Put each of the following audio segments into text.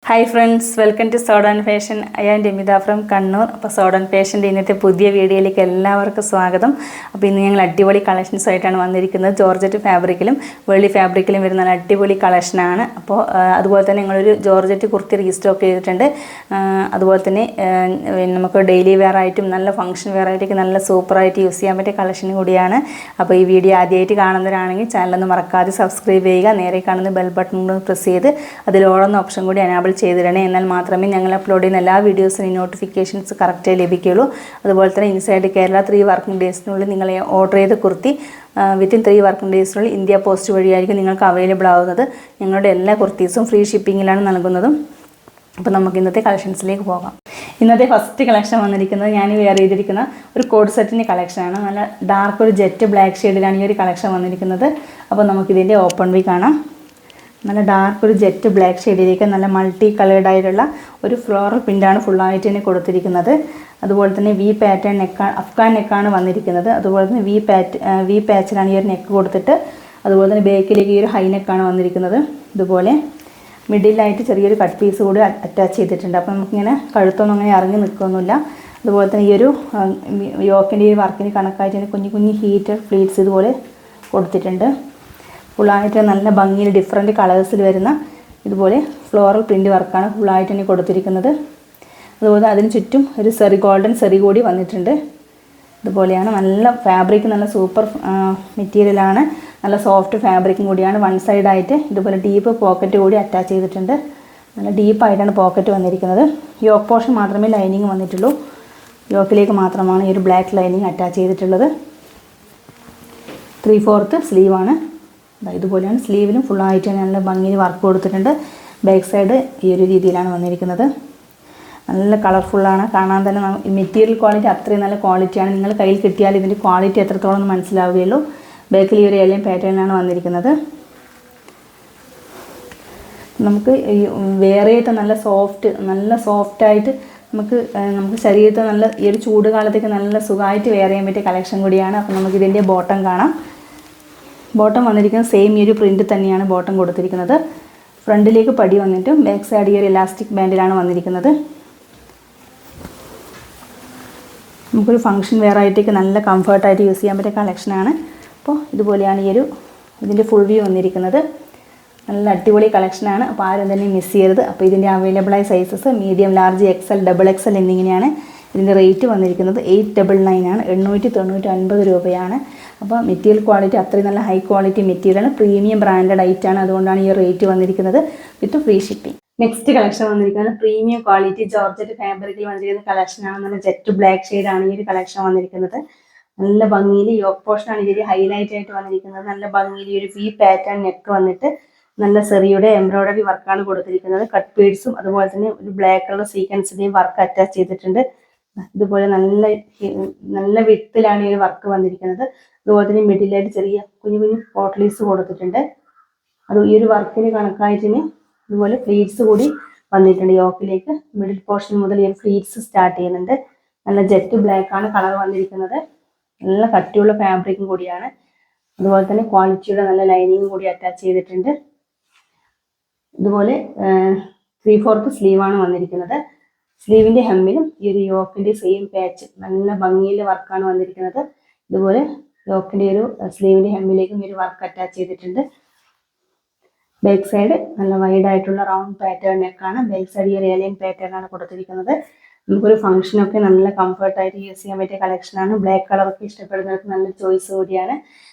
Hi friends, welcome to സോഡൻ fashion. ഞാൻ Ramitha from Kannur. അപ്പോൾ സോഡൻ ഫാഷൻ്റെ ഇന്നത്തെ പുതിയ വീഡിയോയിലേക്ക് എല്ലാവർക്കും സ്വാഗതം. അപ്പോൾ ഇന്ന് ഞങ്ങൾ അടിപൊളി കളക്ഷൻസുമായിട്ടാണ് വന്നിരിക്കുന്നത്. ജോർജറ്റ് ഫാബ്രിക്കിലും വെള്ളി ഫാബ്രിക്കിലും വരുന്ന നല്ല അടിപൊളി കളക്ഷനാണ്. അപ്പോൾ അതുപോലെ തന്നെ ഞങ്ങളൊരു ജോർജറ്റ് കുർത്തി റീസ്റ്റോക്ക് ചെയ്തിട്ടുണ്ട്. അതുപോലെ തന്നെ നമുക്ക് ഡെയിലി വെയർ ആയിട്ടും നല്ല ഫംഗ്ഷൻ വെയർ ആയിട്ടൊക്കെ നല്ല സൂപ്പറായിട്ട് യൂസ് ചെയ്യാൻ പറ്റിയ കളക്ഷൻ കൂടിയാണ്. അപ്പോൾ ഈ വീഡിയോ ആദ്യമായിട്ട് കാണുന്നവരാണെങ്കിൽ ചാനലൊന്ന് മറക്കാതെ സബ്സ്ക്രൈബ് ചെയ്യുക. നേരെ കാണുന്ന ബെൽ ബട്ടൺ പ്രസ് ചെയ്ത് അതിൽ ഓളെന്ന ഓപ്ഷൻ കൂടി എനാബിൾ ചെയ്തിടണേ. എന്നാൽ മാത്രമേ ഞങ്ങൾ അപ്ലോഡ് ചെയ്യുന്ന എല്ലാ വീഡിയോസിനും നോട്ടിഫിക്കേഷൻസ് കറക്റ്റായി ലഭിക്കുകയുള്ളൂ. അതുപോലെ തന്നെ ഇൻസൈഡ് കേരള 3 വർക്കിംഗ് ഡേയ്സിനുള്ളിൽ നിങ്ങൾ ഓർഡർ ചെയ്ത കുർത്തി വിത്തിൻ 3 വർക്കിംഗ് ഡേയ്സിനുള്ളിൽ ഇന്ത്യ പോസ്റ്റ് വഴിയായിരിക്കും നിങ്ങൾക്ക് അവൈലബിൾ ആവുന്നത്. ഞങ്ങളുടെ എല്ലാ കുർത്തീസും ഫ്രീ ഷിപ്പിങ്ങിലാണ് നൽകുന്നതും. അപ്പോൾ നമുക്ക് ഇന്നത്തെ കളക്ഷൻസിലേക്ക് പോകാം. ഇന്നത്തെ ഫസ്റ്റ് കളക്ഷൻ വന്നിരിക്കുന്നത് ഞാൻ വെയർ ചെയ്തിരിക്കുന്ന ഒരു കോഡ് സെറ്റിൻ്റെ കളക്ഷനാണ്. നല്ല ഡാർക്ക് ഒരു ജെറ്റ് ബ്ലാക്ക് ഷെയ്ഡിലാണ് ഈ ഒരു കളക്ഷൻ വന്നിരിക്കുന്നത്. അപ്പോൾ നമുക്കിതിൻ്റെ ഓപ്പൺ വി കാണാം. നല്ല ഡാർക്ക് ഒരു ജെറ്റ് ബ്ലാക്ക് ഷെയ്ഡിലേക്ക് നല്ല മൾട്ടി കളേർഡായിട്ടുള്ള ഒരു ഫ്ലോറൽ പ്രിൻ്റാണ് ഫുള്ളായിട്ട് തന്നെ കൊടുത്തിരിക്കുന്നത്. അതുപോലെ തന്നെ വി പാറ്റേൺ നെക്കാണ്, അഫ്ഗാൻ നെക്കാണ് വന്നിരിക്കുന്നത്. അതുപോലെ തന്നെ വി പാച്ചിലാണ് ഈ ഒരു നെക്ക് കൊടുത്തിട്ട്, അതുപോലെ തന്നെ ബേക്കിലേക്ക് ഈ ഒരു ഹൈ നെക്കാണ് വന്നിരിക്കുന്നത്. ഇതുപോലെ മിഡിലായിട്ട് ചെറിയൊരു കട്ട് പീസ് കൂടി അറ്റാച്ച് ചെയ്തിട്ടുണ്ട്. അപ്പോൾ നമുക്കിങ്ങനെ കഴുത്തൊന്നും അങ്ങനെ ഇറങ്ങി നിൽക്കുകയൊന്നുമില്ല. അതുപോലെ തന്നെ ഈ ഒരു യോക്കിൻ്റെ ഈ വർക്കിന് കണക്കായിട്ട് കുഞ്ഞു കുഞ്ഞു ഹീറ്റഡ് ഫ്ലീറ്റ്സ് ഇതുപോലെ കൊടുത്തിട്ടുണ്ട്. ഫുള്ളായിട്ട് നല്ല ഭംഗിയിൽ ഡിഫറെൻറ്റ് കളേഴ്സിൽ വരുന്ന ഇതുപോലെ ഫ്ലോറൽ പ്രിൻ്റ് വർക്കാണ് ഫുള്ളായിട്ട് തന്നെ കൊടുത്തിരിക്കുന്നത്. അതുപോലെ അതിന് ചുറ്റും ഒരു ഗോൾഡൻ സെറി കൂടി വന്നിട്ടുണ്ട്. ഇതുപോലെയാണ് നല്ല ഫാബ്രിക്, നല്ല സൂപ്പർ മെറ്റീരിയലാണ്, നല്ല സോഫ്റ്റ് ഫാബ്രിക്കും കൂടിയാണ്. വൺ സൈഡായിട്ട് ഇതുപോലെ ഡീപ്പ് പോക്കറ്റ് കൂടി അറ്റാച്ച് ചെയ്തിട്ടുണ്ട്. നല്ല ഡീപ്പായിട്ടാണ് പോക്കറ്റ് വന്നിരിക്കുന്നത്. യോക്ക് പോർഷൻ മാത്രമേ ലൈനിങ് വന്നിട്ടുള്ളൂ. യോക്കിലേക്ക് മാത്രമാണ് ഈ ഒരു ബ്ലാക്ക് ലൈനിങ് അറ്റാച്ച് ചെയ്തിട്ടുള്ളത്. 3/4 സ്ലീവാണ്. ഇതുപോലെയാണ് സ്ലീവിനും ഫുള്ളായിട്ട് നല്ല ഭംഗിയിൽ വർക്ക് കൊടുത്തിട്ടുണ്ട്. ബാക്ക് സൈഡ് ഈ ഒരു രീതിയിലാണ് വന്നിരിക്കുന്നത്. നല്ല കളർഫുള്ളാണ്, കാണാൻ തന്നെ മെറ്റീരിയൽ ക്വാളിറ്റി അത്രയും നല്ല ക്വാളിറ്റിയാണ്. നിങ്ങൾ കയ്യിൽ കിട്ടിയാൽ ഇതിൻ്റെ ക്വാളിറ്റി എത്രത്തോളം മനസ്സിലാവുകയുള്ളൂ. ബാക്കിൽ ഈ ഒരു ഏലിയൻ പാറ്റേണിലാണ് വന്നിരിക്കുന്നത്. നമുക്ക് വെയർ ചെയ്ത നല്ല സോഫ്റ്റായിട്ട് നമുക്ക് ശരീരത്തിൽ നല്ല ഈ ഒരു ചൂട് കാലത്തേക്ക് നല്ല സുഖമായിട്ട് വെയർ ചെയ്യാൻ പറ്റിയ കളക്ഷൻ കൂടിയാണ്. അപ്പോൾ നമുക്കിതിൻ്റെ ബോട്ടം കാണാം. ബോട്ടം വന്നിരിക്കുന്നത് സെയിം ഈ ഒരു പ്രിൻ്റ് തന്നെയാണ് ബോട്ടം കൊടുത്തിരിക്കുന്നത്. ഫ്രണ്ടിലേക്ക് പടി വന്നിട്ടും ബാക്ക് സൈഡ് ഈ ഒരു ഇലാസ്റ്റിക് ബാൻഡിലാണ് വന്നിരിക്കുന്നത്. നമുക്കൊരു ഫംഗ്ഷൻ വെയർ ആയിട്ടേക്ക് നല്ല കംഫർട്ടായിട്ട് യൂസ് ചെയ്യാൻ പറ്റിയ കളക്ഷനാണ്. അപ്പോൾ ഇതുപോലെയാണ് ഇതിൻ്റെ ഫുൾ വ്യൂ വന്നിരിക്കുന്നത്. നല്ല അടിപൊളി കളക്ഷനാണ്. അപ്പോൾ ആരും തന്നെ മിസ് ചെയ്യരുത്. അപ്പോൾ ഇതിൻ്റെ അവൈലബിളായ sizes medium, large, XL, XXL എന്നിങ്ങനെയാണ്. ഇതിൻ്റെ റേറ്റ് വന്നിരിക്കുന്നത് 899 ആണ്. 899 രൂപയാണ്. അപ്പോൾ മെറ്റീരിയൽ ക്വാളിറ്റി അത്രയും നല്ല ഹൈ ക്വാളിറ്റി മെറ്റീരിയലാണ്, പ്രീമിയം ബ്രാൻഡഡ് ഐറ്റാണ്. അതുകൊണ്ടാണ് ഈ റേറ്റ് വന്നിരിക്കുന്നത് വിത്ത് ഫ്രീ ഷിപ്പിംഗ്. നെക്സ്റ്റ് കളക്ഷൻ വന്നിരിക്കുന്നത് പ്രീമിയം ക്വാളിറ്റി ജോർജറ്റ് ഫാബ്രിക്കിൽ വന്നിരിക്കുന്ന കളക്ഷനാണ്. നല്ല ജെറ്റ് ബ്ലാക്ക് ഷെയ്ഡാണ് ഈ ഒരു കളക്ഷൻ വന്നിരിക്കുന്നത്. നല്ല ഭംഗിയിൽ യോക്ക് പോർഷനാണ് ഇതിൽ ഹൈലൈറ്റ് ആയിട്ട് വന്നിരിക്കുന്നത്. നല്ല ഭംഗിയിൽ ഈ ഒരു വി പാറ്റേൺ നെക്ക് വന്നിട്ട് നല്ല സെറിയുടെ എംബ്രോയിഡറി വർക്കാണ് കൊടുത്തിരിക്കുന്നത്. കട്ട് ബീഡ്സും അതുപോലെ തന്നെ ഒരു ബ്ലാക്ക് കളർ സീക്വൻസിൻ്റെയും വർക്ക് അറ്റാച്ച് ചെയ്തിട്ടുണ്ട്. ഇതുപോലെ നല്ല വിത്തിലാണ് ഈ ഒരു വർക്ക് വന്നിരിക്കുന്നത്. അതുപോലെ തന്നെ മിഡിലായിട്ട് ചെറിയ കുഞ്ഞു കുഞ്ഞു പോട്ട്ലീസ് കൊടുത്തിട്ടുണ്ട്. അത് ഈ ഒരു വർക്കിന് കണക്കായിട്ടിന് ഇതുപോലെ ഫ്ലീറ്റ്സ് കൂടി വന്നിട്ടുണ്ട്. യോക്കിലേക്ക് മിഡിൽ പോർഷൻ മുതൽ ഈ ഒരു ഫ്ലീറ്റ്സ് സ്റ്റാർട്ട് ചെയ്യുന്നുണ്ട്. നല്ല ജെറ്റ് ബ്ലാക്ക് ആണ് കളർ വന്നിരിക്കുന്നത്. നല്ല കട്ടിയുള്ള ഫാബ്രിക്കും കൂടിയാണ്. അതുപോലെ തന്നെ ക്വാളിറ്റിയുടെ നല്ല ലൈനിങ്ങും കൂടി അറ്റാച്ച് ചെയ്തിട്ടുണ്ട്. ഇതുപോലെ 3/4 സ്ലീവാണ് വന്നിരിക്കുന്നത്. സ്ലീവിൻ്റെ ഹെമ്മിലും ഈ ഒരു യോക്കിൻ്റെ സെയിം പാച്ച് നല്ല ഭംഗിയിലെ വർക്കാണ് വന്നിരിക്കുന്നത്. ഇതുപോലെ യോക്കിൻ്റെ ഒരു സ്ലീവിൻ്റെ ഹെമ്മിലേക്കും ഈ ഒരു വർക്ക് അറ്റാച്ച് ചെയ്തിട്ടുണ്ട്. ബാക്ക് സൈഡ് നല്ല വൈഡായിട്ടുള്ള റൗണ്ട് പാറ്റേൺ നെക്കാണ്. ബാക്ക് സൈഡ് ഈ ഒരു ഏലിയൻ പാറ്റേൺ ആണ് കൊടുത്തിരിക്കുന്നത്. നമുക്കൊരു ഫംഗ്ഷനൊക്കെ നല്ല കംഫർട്ടായിട്ട് യൂസ് ചെയ്യാൻ പറ്റിയ കളക്ഷനാണ്. ബ്ലാക്ക് കളറൊക്കെ ഇഷ്ടപ്പെടുന്നവർക്ക് നല്ല ചോയ്സ് കൂടിയാണ്.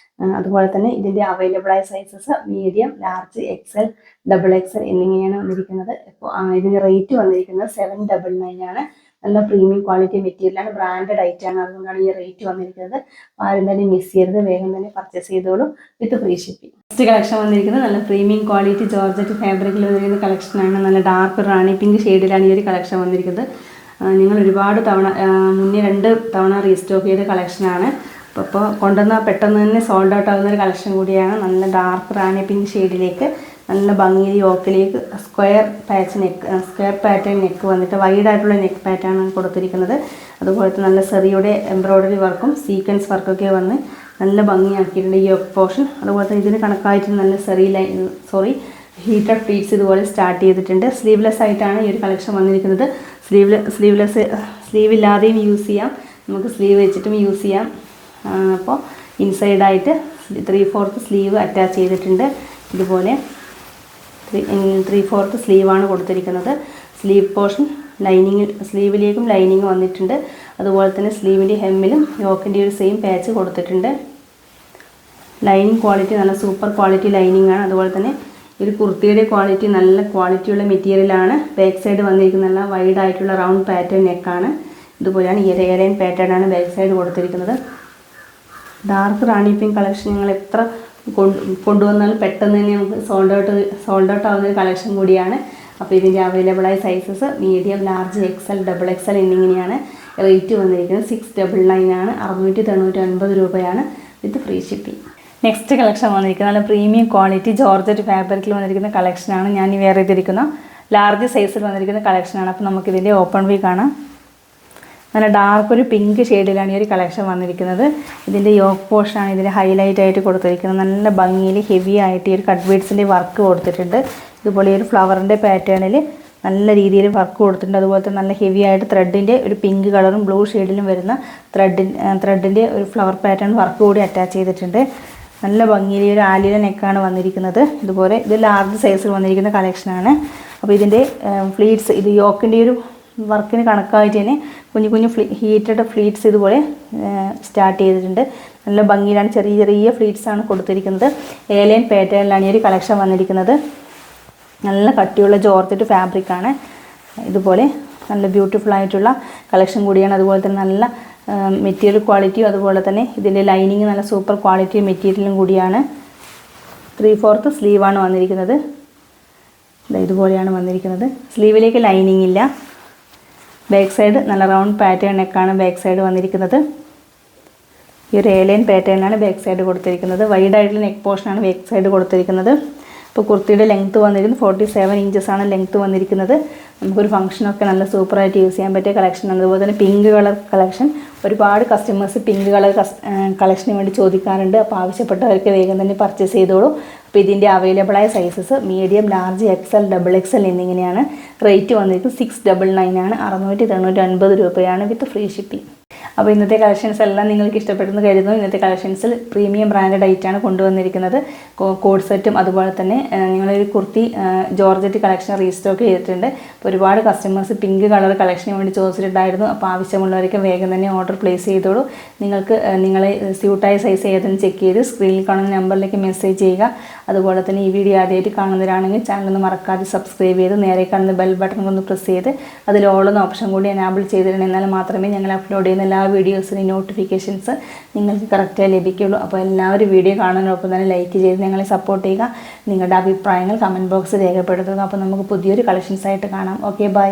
അതുപോലെ തന്നെ ഇതിൻ്റെ അവൈലബിളായ sizes medium, large, XL, XXL എന്നിങ്ങനെയാണ് വന്നിരിക്കുന്നത്. ഇപ്പോൾ ഇതിൻ്റെ റേറ്റ് വന്നിരിക്കുന്നത് 799 ആണ്. നല്ല പ്രീമിയം ക്വാളിറ്റി മെറ്റീരിയലാണ്, ബ്രാൻഡഡ് ഐറ്റാണ്. അതുകൊണ്ടാണ് ഈ റേറ്റ് വന്നിരിക്കുന്നത്. ആരും തന്നെ മിസ് ചെയ്യരുത്, വേഗം തന്നെ പർച്ചേസ് ചെയ്തോളൂ വിത്ത് ഫ്രീ ഷിപ്പിംഗ്. നെക്സ്റ്റ് കളക്ഷൻ വന്നിരിക്കുന്നത് നല്ല പ്രീമിയം ക്വാളിറ്റി ജോർജറ്റ് ഫാബ്രിക്കിൽ വന്നിരിക്കുന്ന കളക്ഷനാണ്. നല്ല ഡാർക്ക് റാണി പിങ്ക് ഷെയ്ഡിലാണ് ഈ ഒരു കളക്ഷൻ വന്നിരിക്കുന്നത്. നിങ്ങൾ ഒരുപാട് തവണ മുന്നേ 2 തവണ റീസ്റ്റോക്ക് ചെയ്ത കളക്ഷനാണ്. അപ്പോൾ കൊണ്ടുവന്നാൽ പെട്ടെന്ന് തന്നെ സോൾഡ് ഔട്ട് ആകുന്ന ഒരു കളക്ഷൻ കൂടിയാണ്. നല്ല ഡാർക്ക് റാണി പിങ്ക് ഷെയ്ഡിലേക്ക് നല്ല ഭംഗിയിൽ യോക്കിലേക്ക് സ്ക്വയർ പാറ്റേൺ നെക്ക് വന്നിട്ട് വൈഡായിട്ടുള്ള നെക്ക് പാറ്റേൺ ആണ് കൊടുത്തിരിക്കുന്നത്. അതുപോലെ തന്നെ നല്ല സെറിയുടെ എംബ്രോയിഡറി വർക്കും സീക്വൻസ് വർക്കൊക്കെ വന്ന് നല്ല ഭംഗിയാക്കിയിട്ടുണ്ട് ഈ യോക്ക് പോർഷൻ. അതുപോലെ തന്നെ ഇതിന് കണക്കായിട്ട് നല്ല ഹീറ്റഡ് പ്ലീറ്റ്സ് ഇതുപോലെ സ്റ്റാർട്ട് ചെയ്തിട്ടുണ്ട്. സ്ലീവ്ലെസ് ആയിട്ടാണ് ഈ ഒരു കളക്ഷൻ വന്നിരിക്കുന്നത്. സ്ലീവ് ഇല്ലാതെയും യൂസ് ചെയ്യാം, നമുക്ക് സ്ലീവ് വെച്ചിട്ടും യൂസ് ചെയ്യാം. അപ്പോൾ ഇൻസൈഡായിട്ട് 3/4 സ്ലീവ് അറ്റാച്ച് ചെയ്തിട്ടുണ്ട്. ഇതുപോലെ 3/4 സ്ലീവാണ് കൊടുത്തിരിക്കുന്നത്. സ്ലീവ് പോർഷൻ സ്ലീവിലേക്കും ലൈനിങ് വന്നിട്ടുണ്ട്. അതുപോലെ തന്നെ സ്ലീവിൻ്റെ ഹെമ്മിലും യോക്കിൻ്റെ ഒരു സെയിം പാച്ച് കൊടുത്തിട്ടുണ്ട്. ലൈനിങ് ക്വാളിറ്റി നല്ല സൂപ്പർ ക്വാളിറ്റി ലൈനിങ് ആണ്. അതുപോലെ തന്നെ ഒരു കുർത്തിയുടെ ക്വാളിറ്റി നല്ല ക്വാളിറ്റിയുള്ള മെറ്റീരിയലാണ്. ബാക്ക് സൈഡ് വന്നിരിക്കുന്ന നല്ല വൈഡ് ആയിട്ടുള്ള റൗണ്ട് പാറ്റേൺ നെക്കാണ്. ഇതുപോലെയാണ് ഈ എയർലൈൻ പാറ്റേൺ ആണ് ബാക്ക് സൈഡ് കൊടുത്തിരിക്കുന്നത്. ഡാർക്ക് റാണി പിങ്ക് കളക്ഷൻ നിങ്ങൾ എത്ര കൊണ്ടുവന്നാലും പെട്ടെന്ന് തന്നെ നമുക്ക് സോൾഡ് ഔട്ട് ആവുന്ന ഒരു കളക്ഷൻ കൂടിയാണ്. അപ്പോൾ ഇതിൻ്റെ അവൈലബിളായ sizes medium, large, XL, XXL എന്നിങ്ങനെയാണ്. റേറ്റ് വന്നിരിക്കുന്നത് 699 ആണ്. 699 രൂപയാണ് with free shipping. Next collection വന്നിരിക്കുന്നത് നല്ല പ്രീമിയം ക്വാളിറ്റി ജോർജറ്റ് ഫാബ്രിക്കിൽ വന്നിരിക്കുന്ന കളക്ഷനാണ്. ഞാൻ ഈ വെയർ ചെയ്തിരിക്കുന്ന ലാർജ് സൈസിൽ വന്നിരിക്കുന്ന കളക്ഷനാണ്. അപ്പോൾ നമുക്കിതിൻ്റെ ഓപ്പൺ വ്യൂ കാണാം. നല്ല ഡാർക്ക് ഒരു പിങ്ക് ഷെയ്ഡിലാണ് ഈ ഒരു കളക്ഷൻ വന്നിരിക്കുന്നത്. ഇതിൻ്റെ യോക്ക് പോർഷനാണ് ഇതിൻ്റെ ഹൈലൈറ്റ് ആയിട്ട് കൊടുത്തിരിക്കുന്നത്. നല്ല ഭംഗിയിൽ ഹെവി ആയിട്ട് ഈ ഒരു കട്ട് ബീഡ്സിൻ്റെ വർക്ക് കൊടുത്തിട്ടുണ്ട്. ഇതുപോലെ ഒരു ഫ്ലവറിൻ്റെ പാറ്റേണിൽ നല്ല രീതിയിൽ വർക്ക് കൊടുത്തിട്ടുണ്ട്. അതുപോലെ തന്നെ നല്ല ഹെവി ആയിട്ട് ത്രെഡിൻ്റെ ഒരു പിങ്ക് കളറും ബ്ലൂ ഷെയ്ഡിലും വരുന്ന ത്രെഡിൻ്റെ ഒരു ഫ്ലവർ പാറ്റേൺ വർക്ക് കൂടി അറ്റാച്ച് ചെയ്തിട്ടുണ്ട്. നല്ല ഭംഗിയിൽ ഒരു ആലില നെക്കാണ് വന്നിരിക്കുന്നത്. ഇതുപോലെ ഇത് ലാർജ് സൈസിൽ വന്നിരിക്കുന്ന കളക്ഷനാണ്. അപ്പോൾ ഇതിൻ്റെ ഫ്ലീറ്റ്സ് ഇത് യോക്കിൻ്റെ ഒരു വർക്കിന് കണക്കായിട്ട് തന്നെ കുഞ്ഞു ഹീറ്റഡ് ഫ്ലീറ്റ്സ് ഇതുപോലെ സ്റ്റാർട്ട് ചെയ്തിട്ടുണ്ട്. നല്ല ഭംഗിയിലാണ് ചെറിയ ഫ്ലീറ്റ്സാണ് കൊടുത്തിരിക്കുന്നത്. എയർലൈൻ പാറ്റേണിലാണ് ഈ ഒരു കളക്ഷൻ വന്നിരിക്കുന്നത്. നല്ല കട്ടിയുള്ള ജോർജറ്റ് ഫാബ്രിക്കാണ്. ഇതുപോലെ നല്ല ബ്യൂട്ടിഫുൾ ആയിട്ടുള്ള കളക്ഷൻ കൂടിയാണ്. അതുപോലെ തന്നെ നല്ല മെറ്റീരിയൽ ക്വാളിറ്റിയും അതുപോലെ തന്നെ ഇതിൻ്റെ ലൈനിങ് നല്ല സൂപ്പർ ക്വാളിറ്റി മെറ്റീരിയലും കൂടിയാണ്. 3/4 സ്ലീവാണ് വന്നിരിക്കുന്നത്. ഇതുപോലെയാണ് വന്നിരിക്കുന്നത്. സ്ലീവിലേക്ക് ലൈനിങ് ഇല്ല. ബാക്ക് സൈഡ് നല്ല റൗണ്ട് പാറ്റേൺ നെക്കാണ് ബാക്ക് സൈഡ് വന്നിരിക്കുന്നത്. ഈ ഒരു എയർലൈൻ പാറ്റേണിലാണ് ബാക്ക് സൈഡ് കൊടുത്തിരിക്കുന്നത്. വൈഡ് ആയിട്ടുള്ള നെക്ക് പോർഷനാണ് ബാക്ക് സൈഡ് കൊടുത്തിരിക്കുന്നത്. ഇപ്പോൾ കുർത്തിയുടെ ലെങ്ത്ത് വന്നിരിക്കുന്നത് 47 ഇഞ്ചസാണ് ലെങ്ത്ത് വന്നിരിക്കുന്നത്. നമുക്കൊരു ഫംഗ്ഷനൊക്കെ നല്ല സൂപ്പറായിട്ട് യൂസ് ചെയ്യാൻ പറ്റിയ കളക്ഷനാണ്. അതുപോലെ തന്നെ പിങ്ക് കളർ കളക്ഷൻ ഒരുപാട് കസ്റ്റമേഴ്സ് പിങ്ക് കളർ കളക്ഷന് വേണ്ടി ചോദിക്കാറുണ്ട്. അപ്പോൾ ആവശ്യപ്പെട്ടവർക്ക് വേഗം തന്നെ പർച്ചേസ് ചെയ്തോളൂ. അപ്പോൾ ഇതിൻ്റെ അവൈലബിളായ sizes medium, large, XL, XXL എന്നിങ്ങനെയാണ്. റേറ്റ് വന്നിരിക്കുന്നത് 699 ആണ്. 699 രൂപയാണ് വിത്ത് ഫ്രീ ഷിപ്പിംഗ്. അപ്പോൾ ഇന്നത്തെ കളക്ഷൻസ് എല്ലാം നിങ്ങൾക്ക് ഇഷ്ടപ്പെട്ടെന്ന് കരുതുന്നു. ഇന്നത്തെ കളക്ഷൻസിൽ പ്രീമിയം ബ്രാൻഡഡ് ഐറ്റാണ് കൊണ്ടുവന്നിരിക്കുന്നത്. കോഡ് സെറ്റും അതുപോലെ തന്നെ നിങ്ങളൊരു കുർത്തി ജോർജറ്റ് കളക്ഷൻ റീസ്റ്റോക്ക് ചെയ്തിട്ടുണ്ട്. അപ്പോൾ ഒരുപാട് കസ്റ്റമേഴ്സ് പിങ്ക് കളർ കളക്ഷന് വേണ്ടി ചോദിച്ചിട്ടുണ്ടായിരുന്നു. അപ്പോൾ ആവശ്യമുള്ളവർക്ക് വേഗം തന്നെ ഓർഡർ പ്ലേസ് ചെയ്തോളൂ. നിങ്ങൾക്ക് നിങ്ങളെ സ്യൂട്ടായ സൈസ് ഏതെന്ന് ചെക്ക് ചെയ്ത് സ്ക്രീനിൽ കാണുന്ന നമ്പറിലേക്ക് മെസ്സേജ് ചെയ്യുക. അതുപോലെ തന്നെ ഈ വീഡിയോ ആദ്യമായിട്ട് കാണുന്നവരാണെങ്കിൽ ചാനലൊന്ന് മറക്കാതെ സബ്സ്ക്രൈബ് ചെയ്ത് നേരെ കാണുന്ന ബെൽ ബട്ടൺ ഒന്ന് പ്രസ് ചെയ്ത് അതിൽ ഓൾ എന്ന ഓപ്ഷൻ കൂടി എനാബിൾ ചെയ്തിട്ടുണ്ട്. എന്നാൽ മാത്രമേ ഞങ്ങൾ അപ്ലോഡ് ചെയ്യുന്ന എല്ലാ വീഡിയോസിനും നോട്ടിഫിക്കേഷൻസ് നിങ്ങൾക്ക് കറക്റ്റായി ലഭിക്കുകയുള്ളൂ. അപ്പോൾ എല്ലാവരും വീഡിയോ കാണുന്നതിനൊപ്പം തന്നെ ലൈക്ക് ചെയ്ത് ഞങ്ങളെ സപ്പോർട്ട് ചെയ്യുക. നിങ്ങളുടെ അഭിപ്രായങ്ങൾ കമൻറ്റ് ബോക്സ് രേഖപ്പെടുത്തുക. അപ്പോൾ നമുക്ക് പുതിയൊരു കളക്ഷൻസായിട്ട് കാണാം. Okay, by.